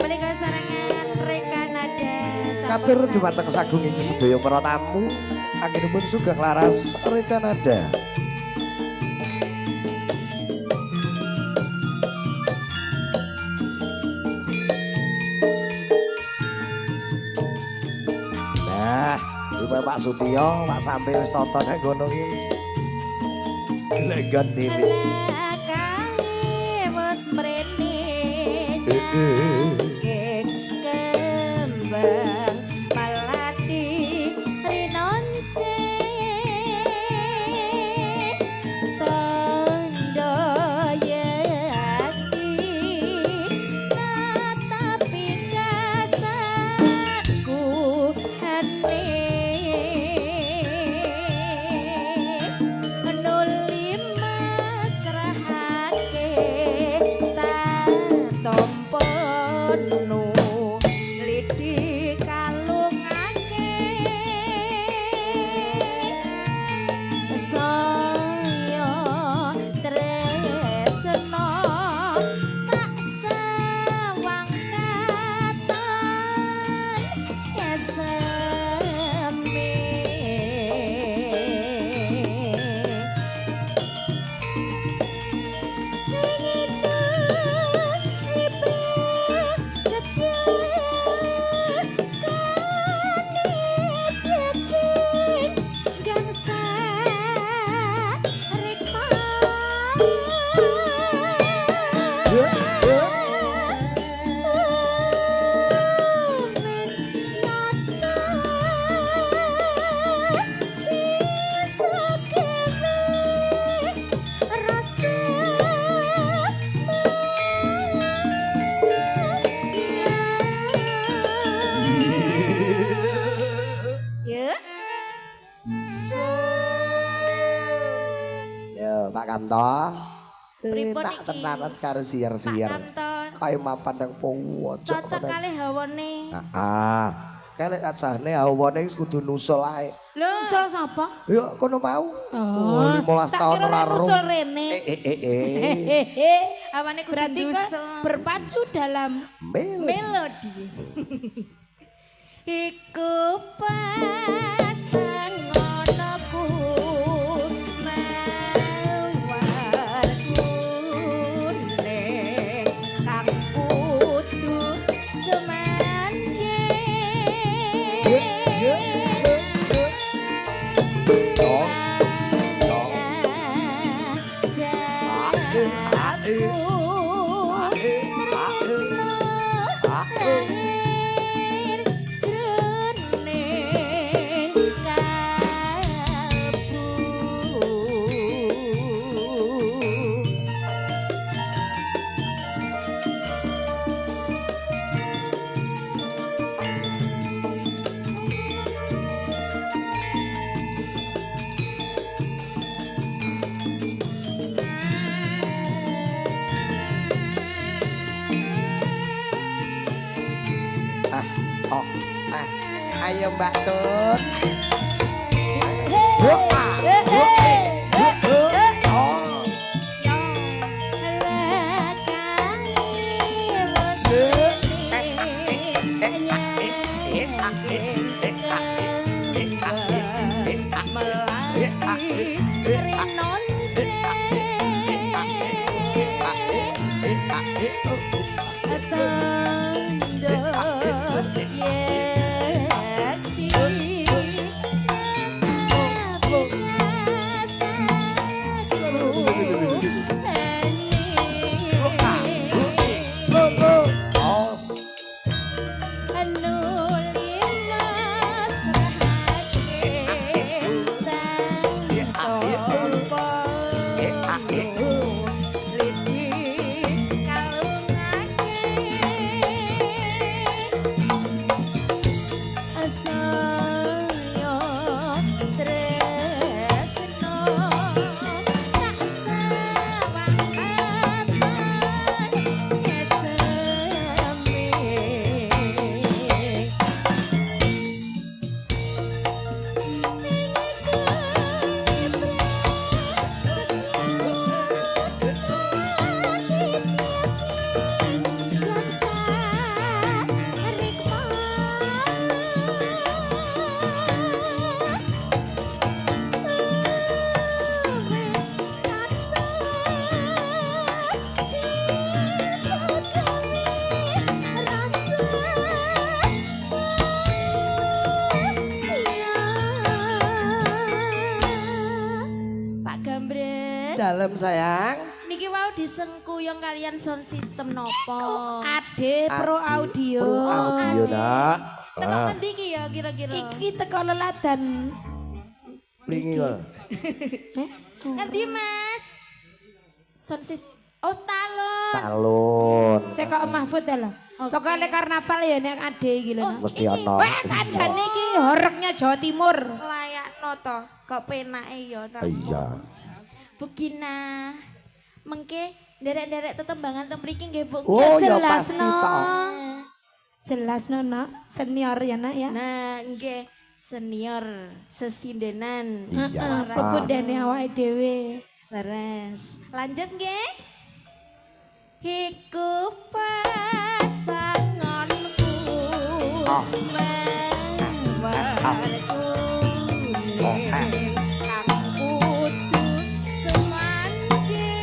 Menika sarangan Rekanada. Katur dumateng sagung ing sedaya para tamu. Anggenipun sugeng laras Rekanada. Nah, iki Pak Sutio, Pak Sampe wis tonton nang kono iki. Legan TV. Kali bos mrene. Kembang maladi rinonce tondo yati natapi kasatku hane nuli masrahake tak tompo nu lidi kalungake saya tresno tak sawang katon keseme Yo, Pak Kamto. Pripun Tak iki? tenanan karo siar-siar. Pak Kamton. Kaya mapan nang pojok. Cocok kali hawane. Heeh. Kelek ajane hawane wis kudu nusul ae. Lho, salah sapa? Yo kono mau. Oh, 15 tak tahun kira ora nek nusul rene. Hawane kudu Berarti kan dusel. berpacu dalam Melodi. Iku pasanganku mawar kuning kang kudu semandhe. Ayo Mbak Tut. malam sayang. Niki wau disengkuyung kalian sound system nopo? Ade Pro Audio. Pro Audio nak. Teko ngendi ki ya kira-kira? Iki teko leladan. Lingi kok. Ngendi Mas? Sound system. Oh talon. Talon. Teko Mahfud lho. Pokoknya karnaval ya nek ade iki lho. Mesti ana. Wah kandhane iki horoknya Jawa Timur. Layak noto. Kok penake ya. Iya. Bugina. Mengke derek-derek tetembangan tem mriki nggih Bu. Oh ya jelas, pasti no. toh. Jelas Nono, senior ya nak ya. Nah, nggih senior sesindenan. Iya. Pepundane awake dhewe. Leres. Lanjut nggih. Iku pasanganku. Mewarku. Kang kudu semanding.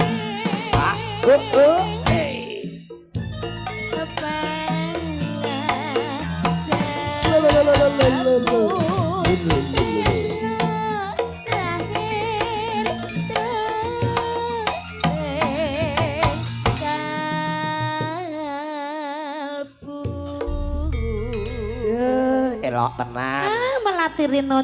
Elok tenan. Melatirin